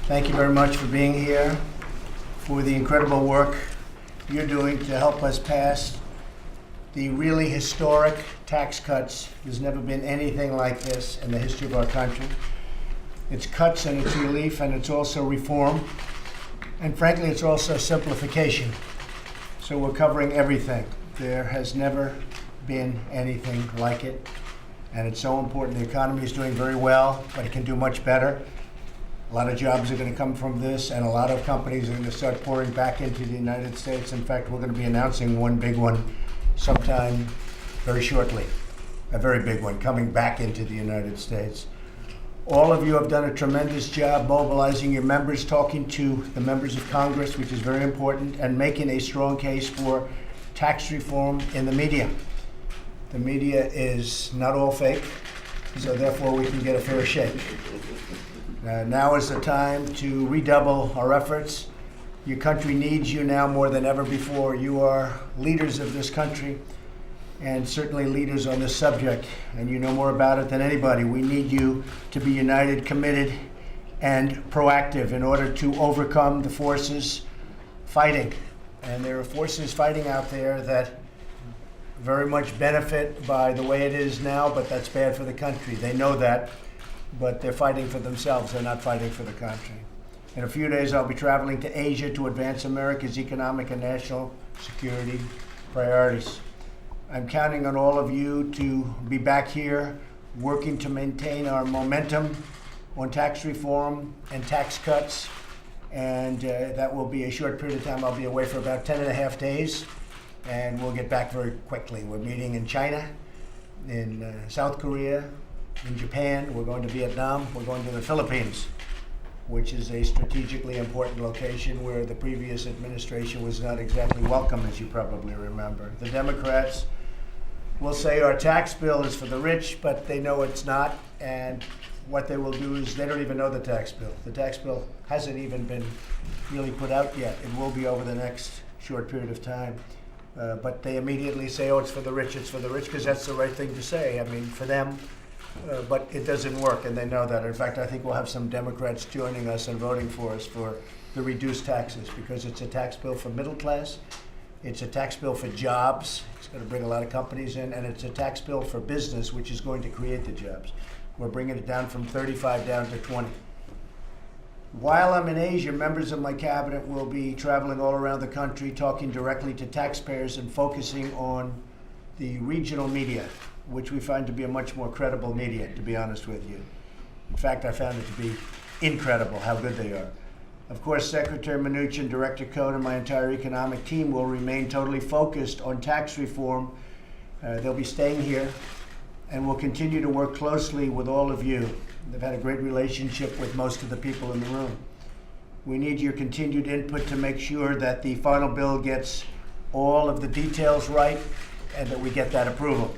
Thank you very much for being here, for the incredible work you're doing to help us pass the really historic tax cuts. There's never been anything like this in the history of our country. It's cuts and it's relief and it's also reform. And frankly, it's also simplification. So we're covering everything. There has never been anything like it. And it's so important. The economy is doing very well, but it can do much better. A lot of jobs are going to come from this, and a lot of companies are going to start pouring back into the United States. In fact, we're going to be announcing one big one sometime very shortly, a very big one coming back into the United States. All of you have done a tremendous job mobilizing your members, talking to the members of Congress, which is very important, and making a strong case for tax reform in the media. The media is not all fake, so therefore we can get a fair shake. Now is the time to redouble our efforts. Your country needs you now more than ever before. You are leaders of this country and certainly leaders on this subject, and you know more about it than anybody. We need you to be united, committed, and proactive in order to overcome the forces fighting. And there are forces fighting out there that very much benefit by the way it is now, but that's bad for the country. They know that. But they're fighting for themselves. They're not fighting for the country. In a few days, I'll be traveling to Asia to advance America's economic and national security priorities. I'm counting on all of you to be back here working to maintain our momentum on tax reform and tax cuts. And that will be a short period of time. I'll be away for about 10 and a half days, and we'll get back very quickly. We're meeting in China, in South Korea, in Japan, we're going to Vietnam, we're going to the Philippines, which is a strategically important location where the previous administration was not exactly welcome, as you probably remember. The Democrats will say our tax bill is for the rich, but they know it's not, and what they will do is they don't even know the tax bill. The tax bill hasn't even been really put out yet. It will be over the next short period of time. But they immediately say, oh, it's for the rich, because that's the right thing to say. I mean, for them, but it doesn't work, and they know that. In fact, I think we'll have some Democrats joining us and voting for us for the reduced taxes, because it's a tax bill for middle class, it's a tax bill for jobs, it's going to bring a lot of companies in, and it's a tax bill for business, which is going to create the jobs. We're bringing it down from 35 down to 20. While I'm in Asia, members of my cabinet will be traveling all around the country, talking directly to taxpayers and focusing on the regional media, which we find to be a much more credible media, to be honest with you. In fact, I found it to be incredible how good they are. Of course, Secretary Mnuchin, Director Cohn, and my entire economic team will remain totally focused on tax reform. They'll be staying here, and we'll continue to work closely with all of you. They've had a great relationship with most of the people in the room. We need your continued input to make sure that the final bill gets all of the details right and that we get that approval.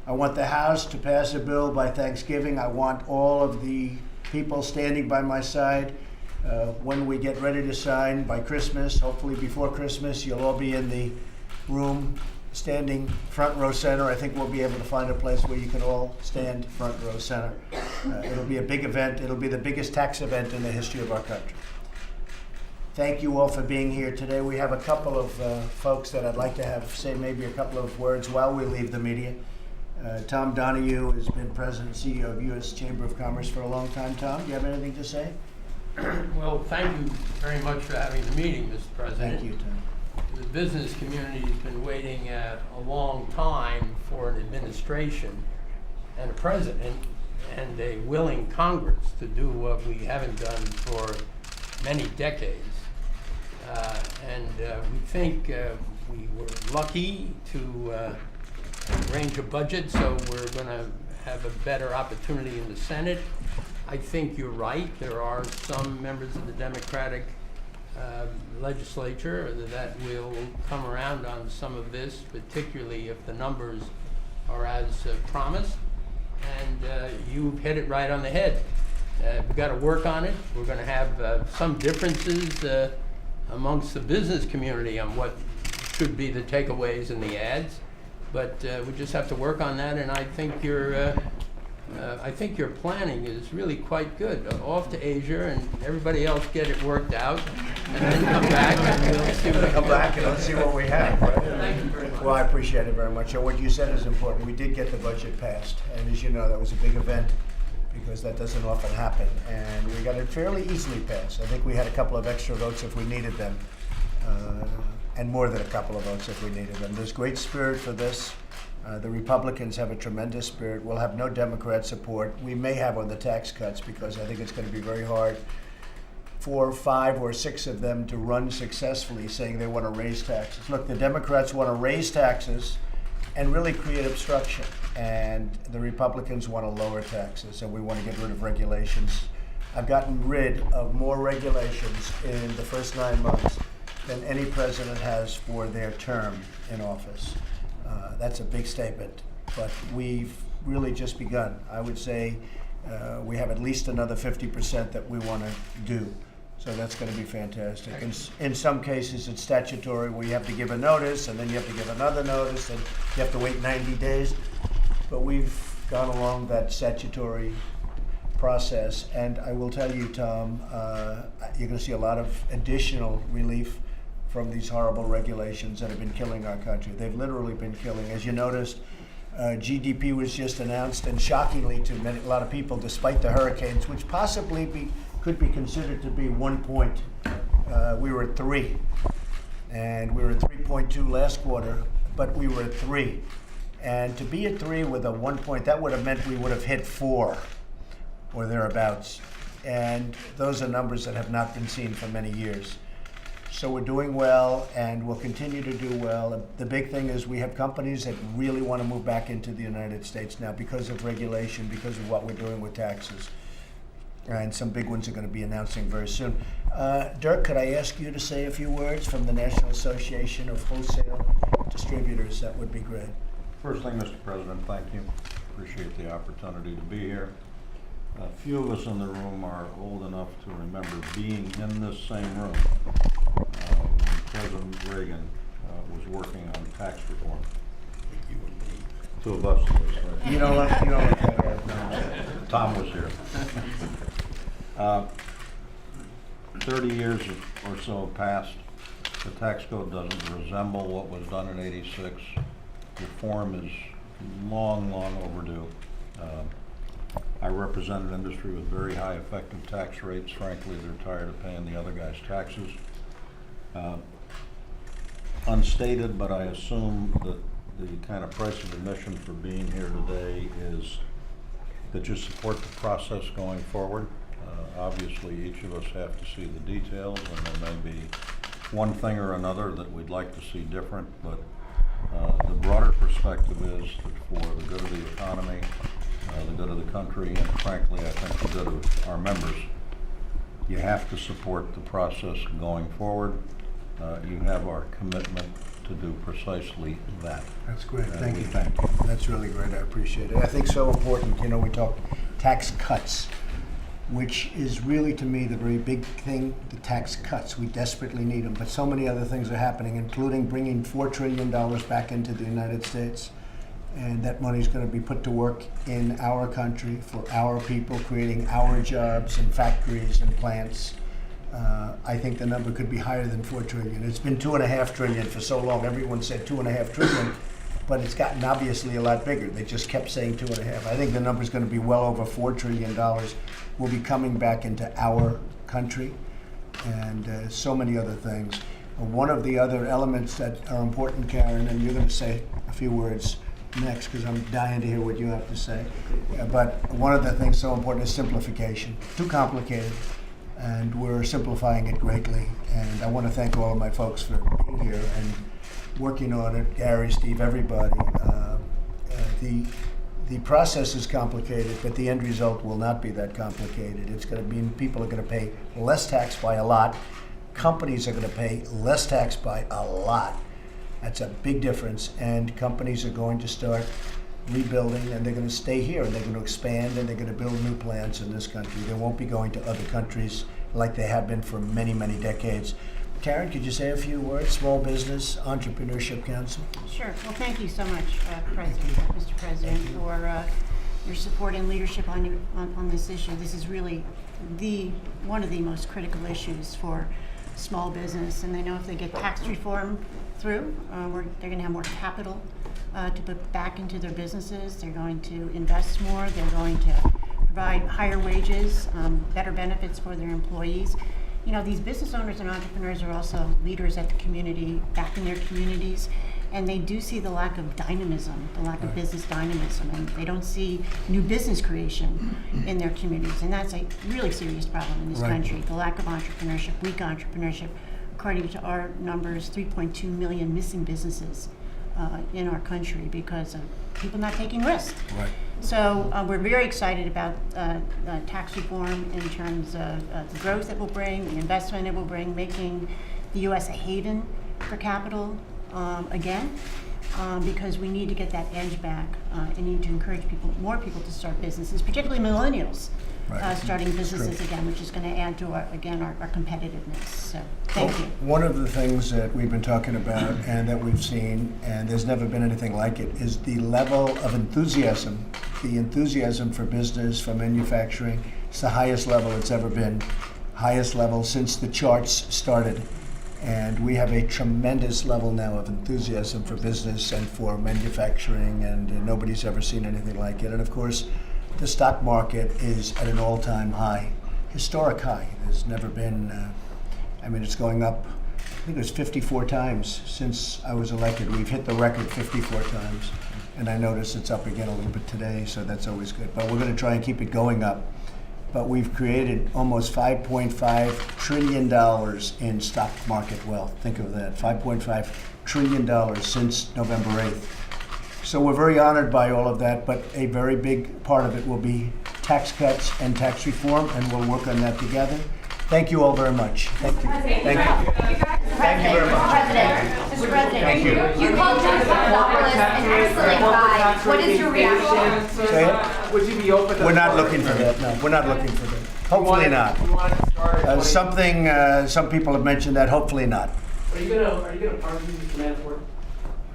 I want the House to pass a bill by Thanksgiving. I want all of the people standing by my side when we get ready to sign by Christmas. Hopefully before Christmas, you'll all be in the room standing front row center. I think we'll be able to find a place where you can all stand front row center. It'll be a big event. It'll be the biggest tax event in the history of our country. Thank you all for being here today. We have a couple of folks that I'd like to have say maybe a couple of words while we leave the media. Tom Donahue has been president and CEO of U.S. Chamber of Commerce for a long time. Tom, do you have anything to say? Well, thank you very much for having the meeting, Mr. President. Thank you, Tom. The business community has been waiting a long time for an administration and a president and a willing Congress to do what we haven't done for many decades. We think we were lucky to arrange a budget, so we're going to have a better opportunity in the Senate. I think you're right. There are some members of the Democratic legislature that will come around on some of this, particularly if the numbers are as promised. And you hit it right on the head. We've got to work on it. We're going to have some differences amongst the business community on what should be the takeaways in the ads. But we just have to work on that, and I think you're I think your planning is really quite good. Off to Asia and everybody else get it worked out, and then come back and we'll see what Come back and let's see what we have. Thank you very much. Well, I appreciate it very much. And what you said is important. We did get the budget passed, and as you know, that was a big event because that doesn't often happen. And we got it fairly easily passed. I think we had a couple of extra votes if we needed them, and more than a couple of votes if we needed them. There's great spirit for this. The Republicans have a tremendous spirit. We'll have no Democrat support. We may have on the tax cuts because I think it's going to be very hard for 5 or 6 of them to run successfully saying they want to raise taxes. Look, the Democrats want to raise taxes and really create obstruction, and the Republicans want to lower taxes, and we want to get rid of regulations. I've gotten rid of more regulations in the first 9 months than any president has for their term in office. That's a big statement, but we've really just begun. I would say we have at least another 50% that we want to do. So that's going to be fantastic. In some cases, it's statutory where you have to give a notice, and then you have to give another notice, and you have to wait 90 days. But we've gone along that statutory process, and I will tell you, Tom, you're going to see a lot of additional relief from these horrible regulations that have been killing our country. They've literally been killing. As you noticed, GDP was just announced, and shockingly to a lot of people, despite the hurricanes, which possibly could be considered to be 1 point, we were at 3. And we were at 3.2 last quarter, but we were at 3. And to be at 3 with a 1 point, that would have meant we would have hit 4 or thereabouts. And those are numbers that have not been seen for many years. So we're doing well, and we'll continue to do well. The big thing is we have companies that really want to move back into the United States now because of regulation, because of what we're doing with taxes. And some big ones are going to be announcing very soon. Dirk, could I ask you to say a few words from the National Association of Wholesale Distributors? That would be great. First thing, Mr. President, thank you. Appreciate the opportunity to be here. A few of us in the room are old enough to remember being in this same room when President Reagan was working on tax reform. You and me. 2 of us. Right? You don't let that Tom was here. 30 years or so passed. The tax code doesn't resemble what was done in '86. Reform is long, long overdue. I represent an industry with very high effective tax rates. Frankly, they're tired of paying the other guy's taxes. Unstated, but I assume that the kind of price of admission for being here today is that you support the process going forward. Obviously, each of us have to see the details, and there may be one thing or another that we'd like to see different, but the broader perspective is that for the good of the economy, the good of the country, and frankly, I think the good of our members, you have to support the process going forward. You have our commitment to do precisely that. That's great. Thank you. Thank you. That's really great. I appreciate it. I think so important. You know, we talk tax cuts, which is really, to me, the very big thing, the tax cuts. We desperately need them, but so many other things are happening, including bringing $4 trillion back into the United States. And that money is going to be put to work in our country for our people, creating our jobs in factories and plants. I think the number could be higher than $4 trillion. It's been $2.5 trillion for so long. Everyone said $2.5 trillion, but it's gotten obviously a lot bigger. They just kept saying 2.5. I think the number is going to be well over $4 trillion. Will be coming back into our country, and so many other things. One of the other elements that are important, Karen, and you're going to say a few words next because I'm dying to hear what you have to say. But one of the things so important is simplification. Too complicated, and we're simplifying it greatly. And I want to thank all of my folks for being here and working on it. Gary, Steve, everybody. The process is complicated, but the end result will not be that complicated. It's going to be people are going to pay less tax by a lot. Companies are going to pay less tax by a lot. That's a big difference, and companies are going to start rebuilding, and they're going to stay here, and they're going to expand, and they're going to build new plants in this country. They won't be going to other countries like they have been for many, many decades. Karen, could you say a few words? Small Business Entrepreneurship Council. Sure. Well, thank you so much, Mr. President, for your support and leadership on this issue. This is really one of the most critical issues for small business, and they know if they get tax reform through, they're going to have more capital to put back into their businesses. They're going to invest more. They're going to provide higher wages, better benefits for their employees. You know, these business owners and entrepreneurs are also leaders at the community, back in their communities, and they do see the lack of dynamism, the lack of business dynamism, and they don't see new business creation in their communities, and that's a really serious problem in this country, the lack of entrepreneurship, weak entrepreneurship. According to our numbers, 3.2 million missing businesses in our country because of people not taking risks. Right. So we're very excited about tax reform in terms of the growth it will bring, the investment it will bring, making the U.S. a haven for capital again, because we need to get that edge back and need to encourage more people to start businesses, particularly millennials. Starting businesses again, which is going to add to our competitiveness. So, thank you. One of the things that we've been talking about and that we've seen, and there's never been anything like it, is the level of enthusiasm. The enthusiasm for business, for manufacturing. It's the highest level it's ever been, highest level since the charts started. And we have a tremendous level now of enthusiasm for business and for manufacturing, and nobody's ever seen anything like it. And of course, the stock market is at an all-time high, historic high. There's never been, it's going up, I think it was 54 times since I was elected. We've hit the record 54 times. And I notice it's up again a little bit today, so that's always good. But we're going to try and keep it going up. But we've created almost $5.5 trillion in stock market wealth. Think of that, $5.5 trillion since November 8th. So we're very honored by all of that, but a very big part of it will be tax cuts and tax reform, and we'll work on that together. Thank you all very much. Thank you. Thank you. Thank you very much. Mr. President, Thank you. you called George Papadopoulos an excellent guy. What is your reaction? Say it? Would you be open to? We're not looking for that, no. We're not looking for that. Hopefully not. You want to start? Some people have mentioned that, hopefully not. Are you gonna pardon Mr. Manafort?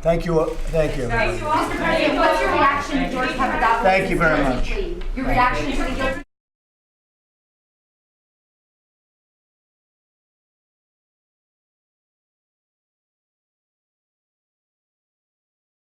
Thank you. Thank you. Mr. President, what's your reaction to George Papadopoulos' Thank you very guilty much. plea? Your reaction to the guilty